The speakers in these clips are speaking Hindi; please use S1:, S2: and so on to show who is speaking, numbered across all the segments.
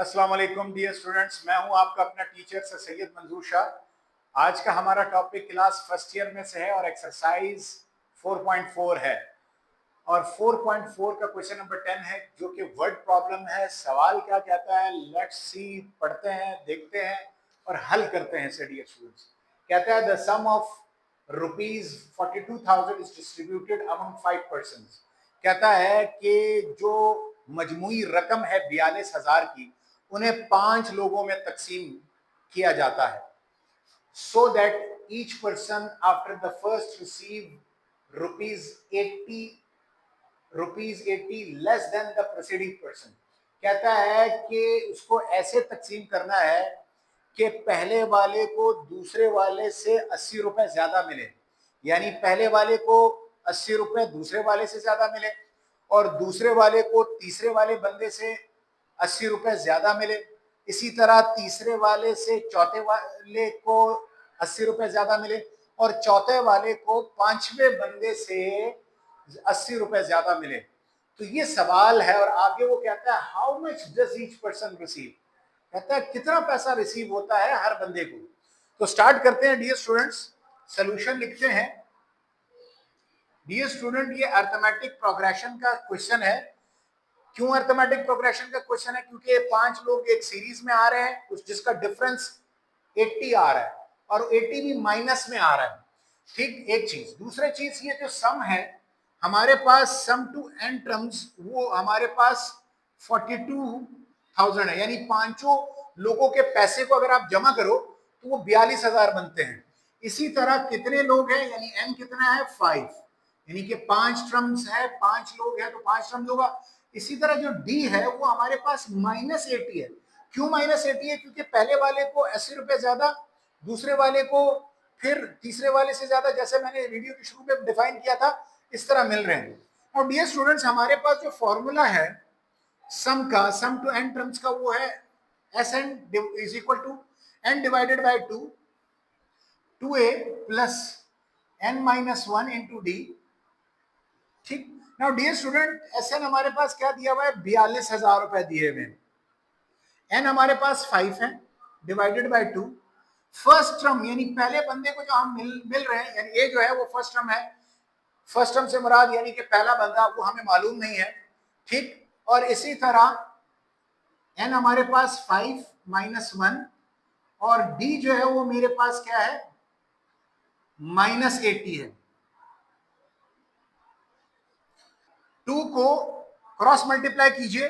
S1: अस्सलाम वालेकुम डियर स्टूडेंट्स, मैं हूं आपका अपना टीचर सर सैयद मंजूर शाह। आज का हमारा टॉपिक क्लास फर्स्ट ईयर में से है और एक्सरसाइज 4.4 है और 4.4 का क्वेश्चन नंबर 10 है जो कि वर्ड प्रॉब्लम है। सवाल क्या कहता है, लेट्स सी, पढ़ते हैं, देखते हैं और हल करते हैं। से डियर स्टूडेंट्स, कहता है the sum of rupees 42,000 is distributed among 5 persons. कहता है कि जो मजमूई रकम है 42,000 की, उन्हें 5 लोगों में तकसीम किया जाता है। So that each person after the first receive rupees 80 less than the presiding person. कहता है कि उसको ऐसे तकसीम करना है कि पहले वाले को दूसरे वाले से 80 रुपए ज्यादा मिले, यानी पहले वाले को 80 रुपए दूसरे वाले से ज्यादा मिले और दूसरे वाले को तीसरे वाले बंदे से 80 रुपए ज्यादा मिले। इसी तरह तीसरे वाले से चौथे वाले को 80 रुपए ज्यादा मिले और चौथे वाले को पांचवें बंदे से 80 रुपए ज्यादा मिले। तो ये सवाल है और आगे वो कहता है how much does each person receive. कहता है कितना पैसा रिसीव होता है हर बंदे को। तो स्टार्ट करते हैं डियर स्टूडेंट्स, सोल्यूशन लिखते हैं। डियर स्टूडेंट, ये अर्थमेटिक प्रोग्रेशन का क्वेश्चन है। क्यों अर्थमेटिक प्रोग्रेशन का क्वेश्चन है? क्योंकि 5 लोग एक सीरीज में आ रहे हैं जिसका डिफरेंस 80 आ रहा है और 80 भी माइनस में आ रहा है। ठीक, एक चीज। दूसरी चीज, ये जो सम है हमारे पास, सम टू एन टर्म्स, वो हमारे पास 42,000 है, यानी पांचों लोगों के पैसे को अगर आप जमा करो तो वो 42,000 बनते हैं। इसी तरह कितने लोग हैं, यानी एन कितना है 5, यानी कि 5 टर्म्स है, 5 लोग हैं तो 5 टर्म्स होगा। इसी तरह जो डी है वो हमारे पास -80 है। क्यों -80 है? क्योंकि पहले वाले को 80 रुपए ज्यादा, दूसरे वाले को फिर तीसरे वाले से ज्यादा, जैसे मैंने वीडियो के शुरू में डिफाइन किया था, इस तरह मिल रहे हैं। और डियर स्टूडेंट्स, हमारे पास जो फॉर्मूला है सम का, सम टू एन टर्म्स का, वो है S n is equal to n divided by 2a plus n minus 1 into d. ठीक, now dear student, S n हमारे पास क्या दिया हुआ है, 42,000 रुपए दिए हुए। एन हमारे पास 5 है डिवाइडेड बाय 2। फर्स्ट टर्म यानी पहले बंदे को जो हम मिल रहे हैं, यानी ए जो है वो फर्स्ट टर्म है। फर्स्ट टर्म से मुराद यानी कि पहला बंदा, वो हमें मालूम नहीं है। ठीक, और इसी तरह एन हमारे पास 5 माइनस 1 और डी जो है वो मेरे पास क्या है, -80 है। 2 को क्रॉस मल्टीप्लाई कीजिए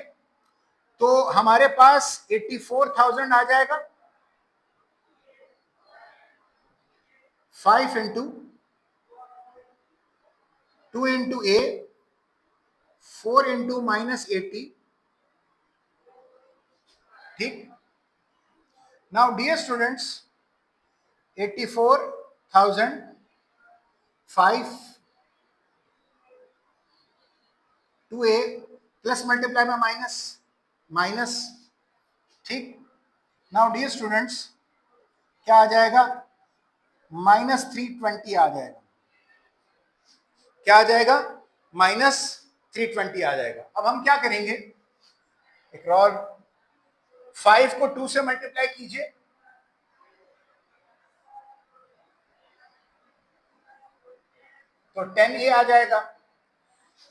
S1: तो हमारे पास 84,000 आ जाएगा। 5 इंटू 2 इंटू ए, 4 इंटू -80। ठीक, now dear students, 84,000 5 2a plus multiply में माइनस। ठीक, नाउ डियर स्टूडेंट्स, क्या आ जाएगा, -320 आ जाएगा। क्या आ जाएगा, -320 आ जाएगा। अब हम क्या करेंगे, एक और 5 को 2 से मल्टीप्लाई कीजिए तो 10a आ जाएगा।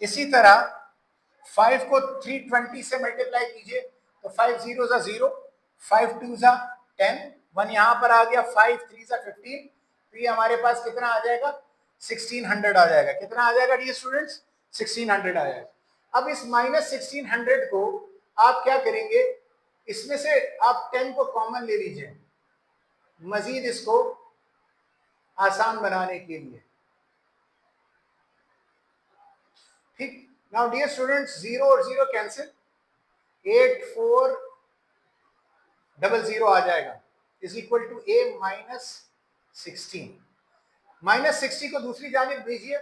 S1: इसी तरह 5 को 320 से मल्टीप्लाई कीजिए तो 5 0 ज़ा 0, 5 2 ज़ा 10, 1 यहां पर आ गया, 5 3 ज़ा 15, तो ये हमारे पास कितना आ जाएगा, 1600 आ जाएगा। कितना आ जाएगा डियर स्टूडेंट्स, 1600 आ जाएगा। अब इस -1600 को आप क्या करेंगे, इसमें से आप 10 को कॉमन ले लीजिए मजीद इसको आसान बनाने के लिए। ठीक, नाउ डियर स्टूडेंट्स, 0 और 0 कैंसिल, 8400 आ जाएगा इज इक्वल टू a -16। -60 को दूसरी जानिब भेजिए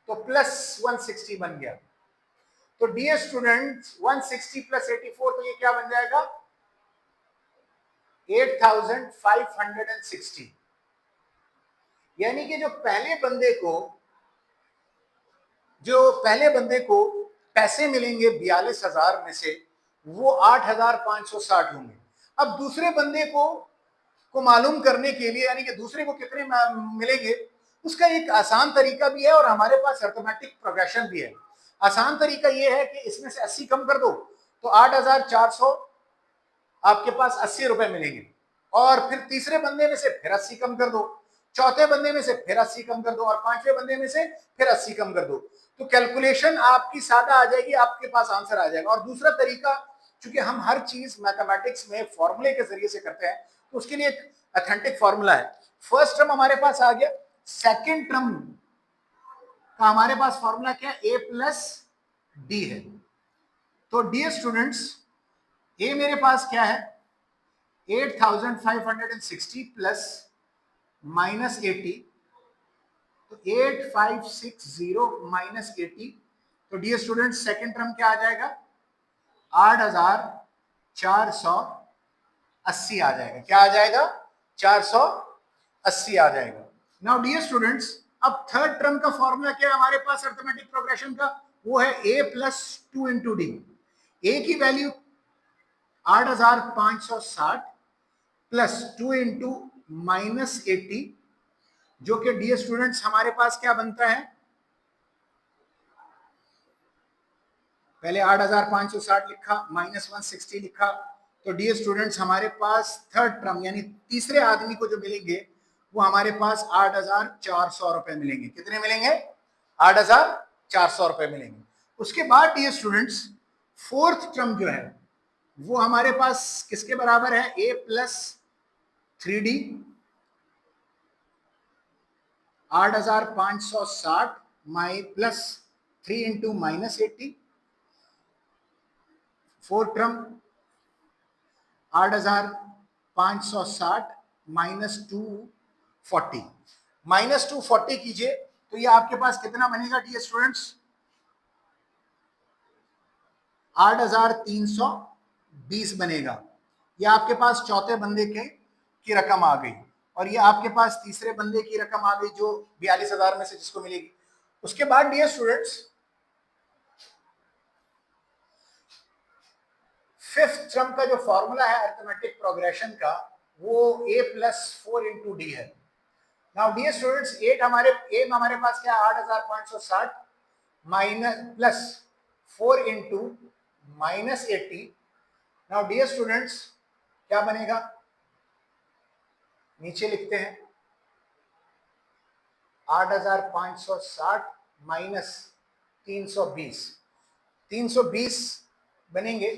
S1: तो +160 बन गया। तो डियर स्टूडेंट्स, 160 + 84, तो ये क्या बन जाएगा, 8560। यानी कि जो पहले बंदे को पैसे मिलेंगे 42,000 में से, वो 8,560 होंगे। अब दूसरे बंदे को मालूम करने के लिए, यानी कि दूसरे को कितने मिलेंगे, उसका एक आसान तरीका भी है और हमारे पास अर्थमेटिक प्रोग्रेशन भी है। आसान तरीका ये है कि इसमें से 80 कम कर दो तो 8,400 आपके पास 80 रुपए मिलेंगे, और फिर तीसरे बंदे में से फिर 80 कम कर दो, चौथे बंदे में से फिर 80 कम कर दो, और पांचवें बंदे में से फिर 80 कम कर दो। तो कैलकुलेशन आपकी सादा आ जाएगी, आपके पास आंसर आ जाएगा। और दूसरा तरीका, चूंकि हम हर चीज मैथमेटिक्स में फॉर्मूले के जरिए से करते हैं, तो उसके लिए एक ऑथेंटिक फॉर्मूला है। फर्स्ट टर्म हमारे पास आ गया, सेकेंड टर्म का हमारे पास फॉर्मूला क्या है, ए प्लस बी है। तो डियर स्टूडेंट्स, ए मेरे पास क्या है, 8,560 प्लस माइनस 80, तो 8,560 माइनस 80, तो डियर स्टूडेंट सेकेंड टर्म क्या आ जाएगा, 8,480 आ जाएगा। क्या आ जाएगा, 480 आ जाएगा। नाउ डियर स्टूडेंट्स, अब थर्ड टर्म का फॉर्मूला क्या है हमारे पास अर्थमेटिक प्रोग्रेशन का, वो है a प्लस 2 इंटू डी। ए की वैल्यू 8,560 प्लस 2 इंटू माइनस 80, जो कि डियर स्टूडेंट्स हमारे पास क्या बनता है, पहले 8,560 लिखा, माइनस 160 लिखा, तो डियर स्टूडेंट्स हमारे पास थर्ड टर्म यानी तीसरे आदमी को जो मिलेंगे वो हमारे पास 8,400 रुपए मिलेंगे। कितने मिलेंगे, 8,400 रुपए मिलेंगे। उसके बाद डियर स्टूडेंट्स फोर्थ टर्म जो है वो हमारे पास किसके बराबर है, a plus 3d, 8,560 my plus 3 into minus 80, fourth term 8,560 minus 240, minus 240 कीजिए तो ये आपके पास कितना बनेगा डियर स्टूडेंट्स, 8,320 बनेगा। ये आपके पास चौथे बंदे की रकम आ गई, और ये आपके पास तीसरे बंदे की रकम आ गई जो 42,000 में से जिसको मिलेगी। उसके बाद डियर स्टूडेंट्स फिफ्थ टर्म का जो फॉर्मूला है अर्थमेटिक प्रोग्रेशन का, वो a प्लस 4 इंटू डी है। नाउ डियर स्टूडेंट्स, ए हमारे पास क्या है, 8,560 minus plus 4 into minus 80। Now dear students क्या बनेगा, नीचे लिखते हैं 8,560 माइनस 320, 320 बनेंगे,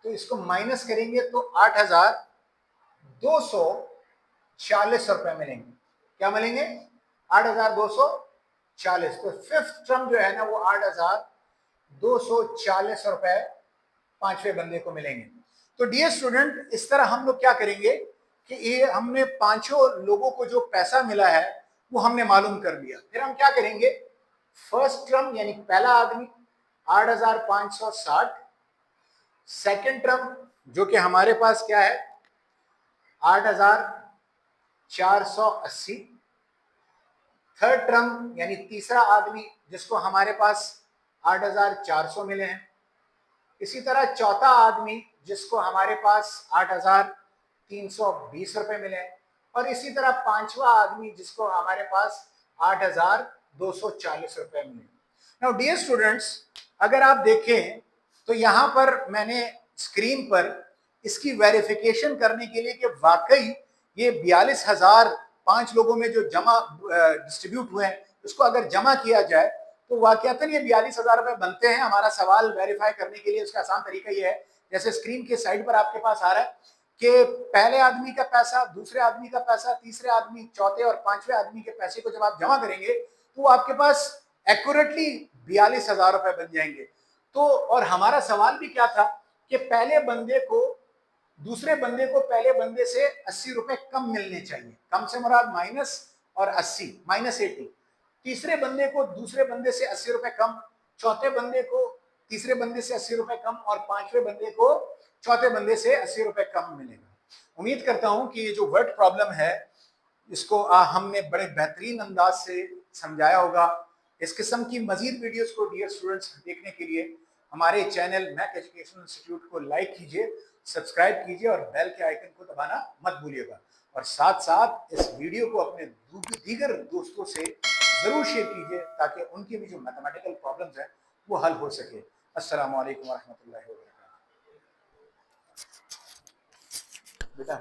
S1: तो इसको माइनस करेंगे तो 8,240 रुपए मिलेंगे। क्या मिलेंगे, 8,240। तो फिफ्थ टर्म जो है ना वो 8,240 रुपए पांचवें बंदे को मिलेंगे। तो डियर स्टूडेंट, इस तरह हम लोग क्या करेंगे कि ये हमने पांचों लोगों को जो पैसा मिला है वो हमने मालूम कर लिया। फिर हम क्या करेंगे, फर्स्ट टर्म यानी पहला आदमी 8,560, सेकेंड टर्म जो कि हमारे पास क्या है 8,480, थर्ड टर्म यानी तीसरा आदमी जिसको हमारे पास 8,400 मिले हैं, इसी तरह चौथा आदमी जिसको हमारे पास 8,320 रुपए मिले हैं, और इसी तरह पांचवा आदमी जिसको हमारे पास 8,240 रुपए मिले। नाउ डियर स्टूडेंट्स, अगर आप देखें तो यहां पर मैंने स्क्रीन पर इसकी वेरिफिकेशन करने के लिए कि वाकई ये 42,000 5 लोगों में जो जमा डिस्ट्रीब्यूट हुए हैं उसको अगर जमा किया जाए तो वाकयातन ये 42,000 रुपए बनते हैं। हमारा सवाल वेरीफाई करने के लिए उसका आसान तरीका ये है, जैसे स्क्रीन के साइड पर आपके पास आ रहा है कि पहले आदमी का पैसा, दूसरे आदमी का पैसा, तीसरे आदमी, चौथे और पांचवें आदमी के पैसे को जब आप जमा करेंगे तो आपके पास एक्यूरेटली 42,000 रुपए बन जाएंगे। तो और हमारा सवाल भी क्या था कि पहले बंदे को दूसरे बंदे को पहले बंदे से 80 रुपए कम मिलने चाहिए, कम से मुराद माइनस और 80 माइनस 80, तीसरे बंदे को दूसरे बंदे से 80 रुपए कम, चौथे बंदे को तीसरे बंदे से 80 रुपए कम, और पांचवें बंदे को चौथे बंदे से 80 रुपए कम मिलेगा। उम्मीद करता हूं कि ये जो वर्ड प्रॉब्लम है इसको हमने बड़े बेहतरीन अंदाज से समझाया होगा। इस किस्म की मजीद वीडियोस को डियर स्टूडेंट्स देखने के लिए हमारे चैनल मैक एजुकेशनल इंस्टीट्यूट को लाइक कीजिए, सब्सक्राइब कीजिए और बेल के आइकन को दबाना मत भूलिएगा। और साथ साथ इस वीडियो को अपने दीगर दोस्तों से जरूर शेयर कीजिए ताकि उनकी भी जो मैथमेटिकल प्रॉब्लम्स है वो हल हो सके। अस्सलाम वालेकुम व रहमतुल्लाहि व बरकातहू। बेटा